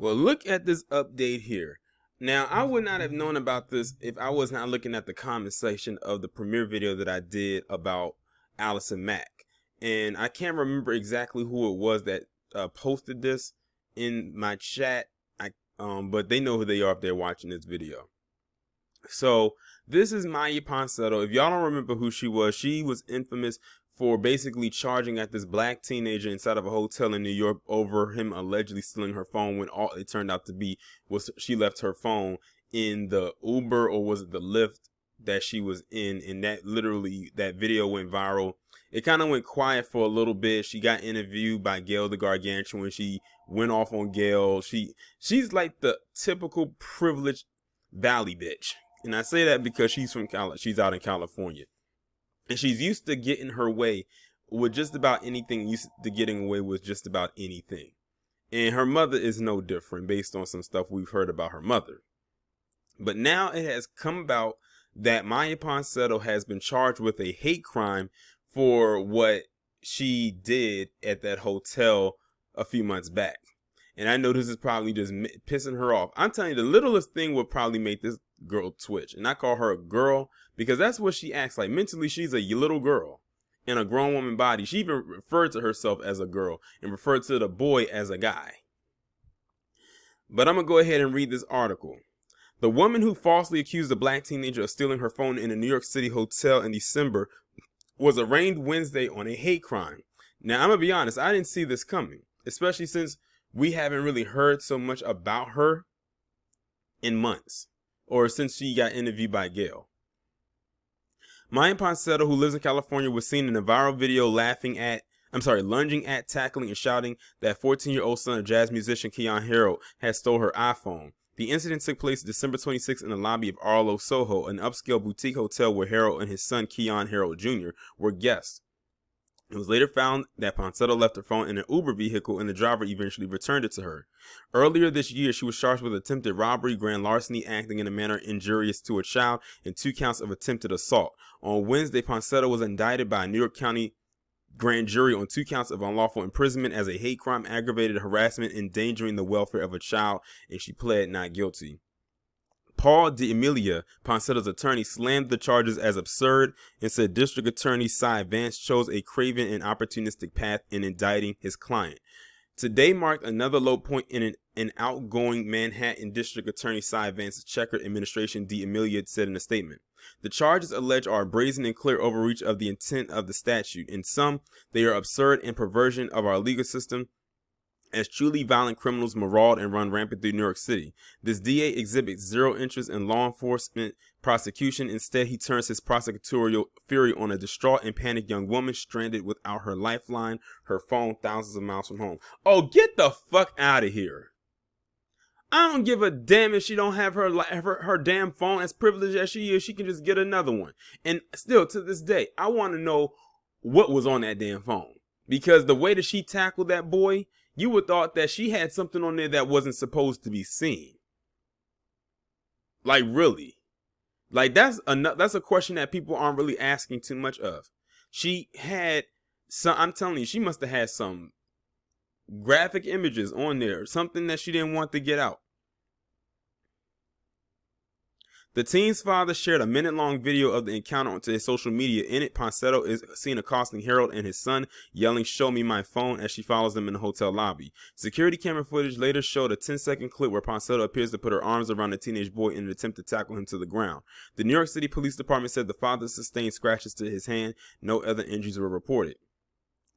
Well, look at this update here. Now, I would not have known about this if I was not looking at the comment section of the premiere video that I did about Allison Mack. And I can't remember exactly who it was that posted this in my chat. But they know who they are if they're watching this video. So this is Miya Ponsetto. If y'all don't remember who she was infamous for basically charging at this black teenager inside of a hotel in New York over him allegedly stealing her phone, when all it turned out to be was she left her phone in the Uber, or was it the Lyft that she was in, and that video went viral. It kind of went quiet for a little bit. She got interviewed by Gail the Gargantuan. She went off on Gail. She's like the typical privileged valley bitch. And I say that because she's out in California. And she's used to getting her way with just about anything, used to getting away with just about anything. And her mother is no different based on some stuff we've heard about her mother. But now it has come about that Miya Ponsetto has been charged with a hate crime for what she did at that hotel a few months back. And I know this is probably just pissing her off. I'm telling you, the littlest thing would probably make this girl twitch. And I call her a girl because that's what she acts like. Mentally, she's a little girl in a grown woman body. She even referred to herself as a girl and referred to the boy as a guy. But I'm going to go ahead and read this article. The woman who falsely accused a black teenager of stealing her phone in a New York City hotel in December was arraigned Wednesday on a hate crime. Now, I'm going to be honest, I didn't see this coming, especially since we haven't really heard so much about her in months, or since she got interviewed by Gail. Miya Ponsetto, who lives in California, was seen in a viral video lunging at, tackling, and shouting that 14-year-old son of jazz musician Keyon Harold had stole her iPhone. The incident took place December 26 in the lobby of Arlo Soho, an upscale boutique hotel where Harold and his son Keyon Harold Jr. were guests. It was later found that Ponsetto left her phone in an Uber vehicle, and the driver eventually returned it to her. Earlier this year, she was charged with attempted robbery, grand larceny, acting in a manner injurious to a child, and 2 counts of attempted assault. On Wednesday, Ponsetto was indicted by a New York County grand jury on 2 counts of unlawful imprisonment as a hate crime, aggravated harassment, endangering the welfare of a child, and she pled not guilty. Paul D'Amelia, Ponsetto's attorney, slammed the charges as absurd and said District Attorney Cy Vance chose a craven and opportunistic path in indicting his client. Today marked another low point in an outgoing Manhattan District Attorney Cy Vance's checkered administration, D'Amelia said in a statement. The charges alleged are a brazen and clear overreach of the intent of the statute. In some, they are absurd and perversion of our legal system, as truly violent criminals maraud and run rampant through New York City. This DA exhibits zero interest in law enforcement prosecution. Instead, he turns his prosecutorial fury on a distraught and panicked young woman stranded without her lifeline, her phone, thousands of miles from home. Oh, get the fuck out of here. I don't give a damn if she don't have her damn phone. As privileged as she is, she can just get another one. And still, to this day, I want to know what was on that damn phone. Because the way that she tackled that boy, you would thought that she had something on there that wasn't supposed to be seen. Like, really? Like, that's a question that people aren't really asking too much of. She had some, I'm telling you, she must have had some graphic images on there, something that she didn't want to get out. The teen's father shared a minute-long video of the encounter onto his social media. In it, Ponsetto is seen accosting Harold and his son, yelling, "Show me my phone," as she follows them in the hotel lobby. Security camera footage later showed a 10-second clip where Ponsetto appears to put her arms around the teenage boy in an attempt to tackle him to the ground. The New York City Police Department said the father sustained scratches to his hand. No other injuries were reported.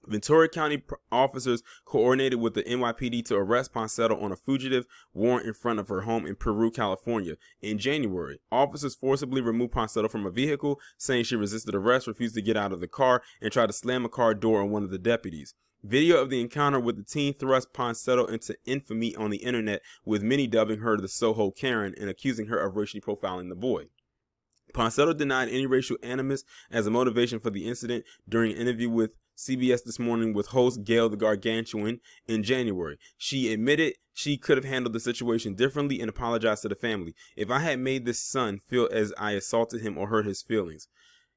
Ventura County officers coordinated with the NYPD to arrest Ponsetto on a fugitive warrant in front of her home in Peru, California. In January, officers forcibly removed Ponsetto from a vehicle, saying she resisted arrest, refused to get out of the car, and tried to slam a car door on one of the deputies. Video of the encounter with the teen thrust Ponsetto into infamy on the internet, with many dubbing her the Soho Karen and accusing her of racially profiling the boy. Ponsetto denied any racial animus as a motivation for the incident during an interview with CBS This Morning with host Gail the Gargantuan in January. She admitted she could have handled the situation differently and apologized to the family. "If I had made this son feel as I assaulted him or hurt his feelings."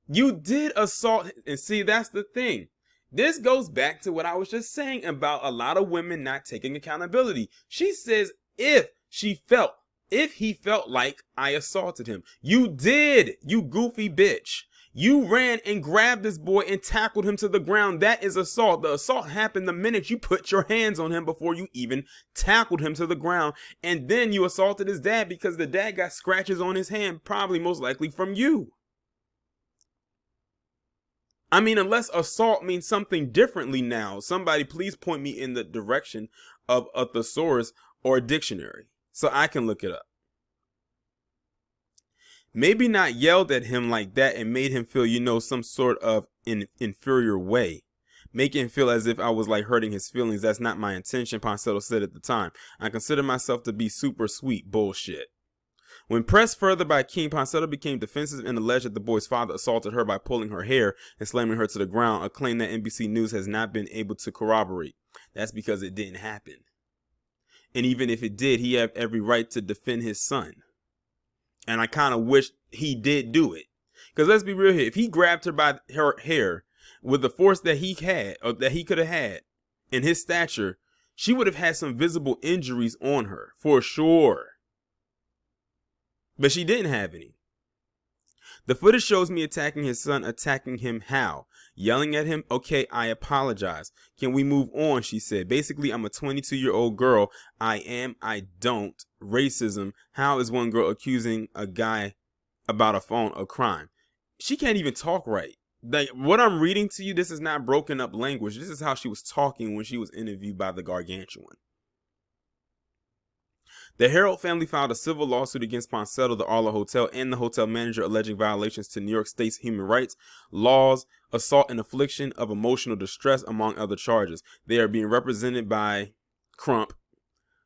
You did assault, and see, that's the thing. This goes back to what I was just saying about a lot of women not taking accountability. She says if he felt like I assaulted him. You did, you goofy bitch. You ran and grabbed this boy and tackled him to the ground. That is assault. The assault happened the minute you put your hands on him before you even tackled him to the ground. And then you assaulted his dad because the dad got scratches on his hand, probably most likely from you. I mean, unless assault means something differently now, somebody please point me in the direction of a thesaurus or a dictionary so I can look it up. Maybe not yelled at him like that and made him feel, some sort of inferior way. Making him feel as if I was like hurting his feelings. That's not my intention, Ponsetto said at the time. I consider myself to be super sweet. Bullshit. When pressed further by King, Ponsetto became defensive and alleged that the boy's father assaulted her by pulling her hair and slamming her to the ground, a claim that NBC News has not been able to corroborate. That's because it didn't happen. And even if it did, he had every right to defend his son. And I kind of wish he did do it. Because let's be real here. If he grabbed her by her hair with the force that he had, or that he could have had in his stature, she would have had some visible injuries on her, for sure. But she didn't have any. The footage shows me attacking his son. Attacking him how? Yelling at him? Okay, I apologize. Can we move on? She said. Basically, I'm a 22-year-old girl. I don't. Racism. How is one girl accusing a guy about a phone of crime? She can't even talk right. Like, what I'm reading to you, this is not broken up language. This is how she was talking when she was interviewed by the Gargantuan. The Herald family filed a civil lawsuit against Ponsetto, the Arlo Hotel, and the hotel manager, alleging violations to New York State's human rights laws, assault and affliction of emotional distress, among other charges. They are being represented by Crump,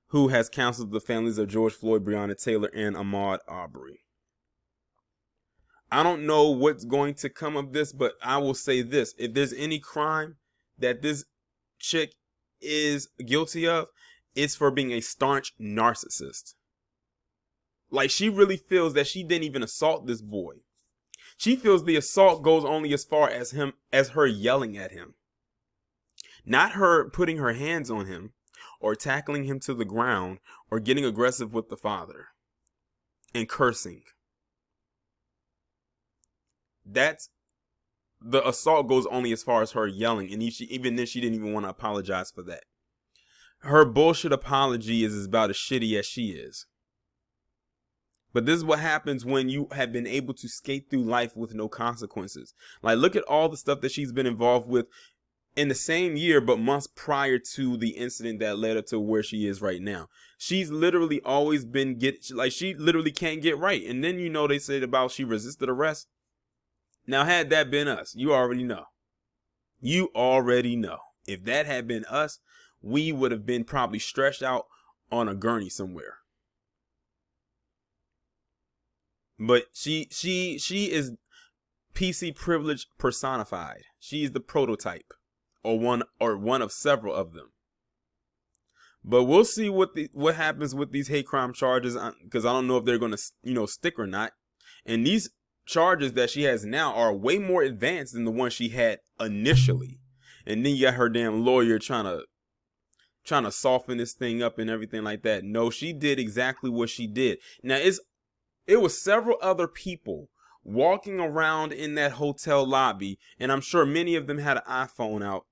who has counseled the families of George Floyd, Breonna Taylor, and Ahmaud Arbery. I don't know what's going to come of this, but I will say this. If there's any crime that this chick is guilty of, it's for being a staunch narcissist. Like, she really feels that she didn't even assault this boy. She feels the assault goes only as far as her yelling at him. Not her putting her hands on him or tackling him to the ground or getting aggressive with the father and cursing. That's the assault goes only as far as her yelling, and even then she didn't even want to apologize for that. Her bullshit apology is about as shitty as she is. But this is what happens when you have been able to skate through life with no consequences. Like, look at all the stuff that she's been involved with in the same year, but months prior to the incident that led her to where she is right now. She's literally always been she literally can't get right. And then, they said about she resisted arrest. Now, had that been us, you already know. You already know. If that had been us, we would have been probably stretched out on a gurney somewhere. But she is PC privilege personified. She's the prototype, or one of several of them. But we'll see what happens with these hate crime charges, because I don't know if they're going to stick or not. And these charges that she has now are way more advanced than the one she had initially. And then you got her damn lawyer trying to soften this thing up and everything like that. No, she did exactly what she did. Now, it was several other people walking around in that hotel lobby, and I'm sure many of them had an iPhone out,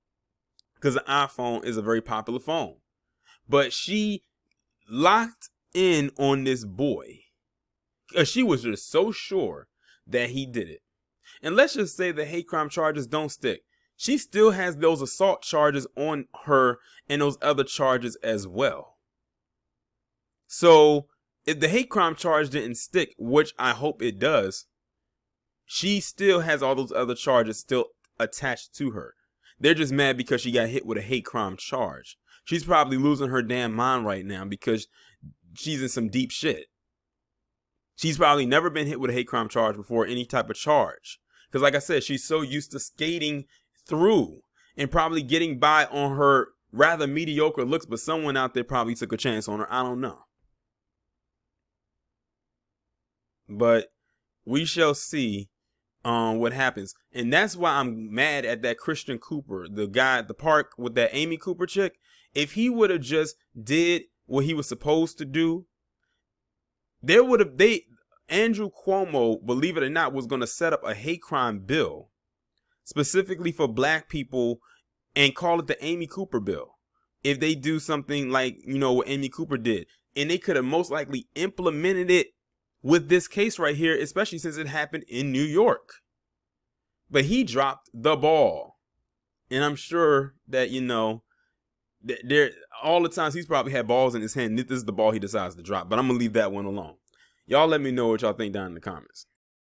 because an iPhone is a very popular phone. But she locked in on this boy, because she was just so sure that he did it. And let's just say the hate crime charges don't stick. She still has those assault charges on her and those other charges as well. So if the hate crime charge didn't stick, which I hope it does, she still has all those other charges still attached to her. They're just mad because she got hit with a hate crime charge. She's probably losing her damn mind right now because she's in some deep shit. She's probably never been hit with a hate crime charge before, any type of charge. Because like I said, she's so used to skating through and probably getting by on her rather mediocre looks, but someone out there probably took a chance on her. I don't know. But we shall see what happens. And that's why I'm mad at that Christian Cooper, the guy at the park with that Amy Cooper chick. If he would have just did what he was supposed to do, Andrew Cuomo, believe it or not, was going to set up a hate crime bill specifically for black people and call it the Amy Cooper bill. If they do something like, what Amy Cooper did, and they could have most likely implemented it with this case right here, especially since it happened in New York. But he dropped the ball. And I'm sure that, there all the times he's probably had balls in his hand. This is the ball he decides to drop. But I'm going to leave that one alone. Y'all let me know what y'all think down in the comments.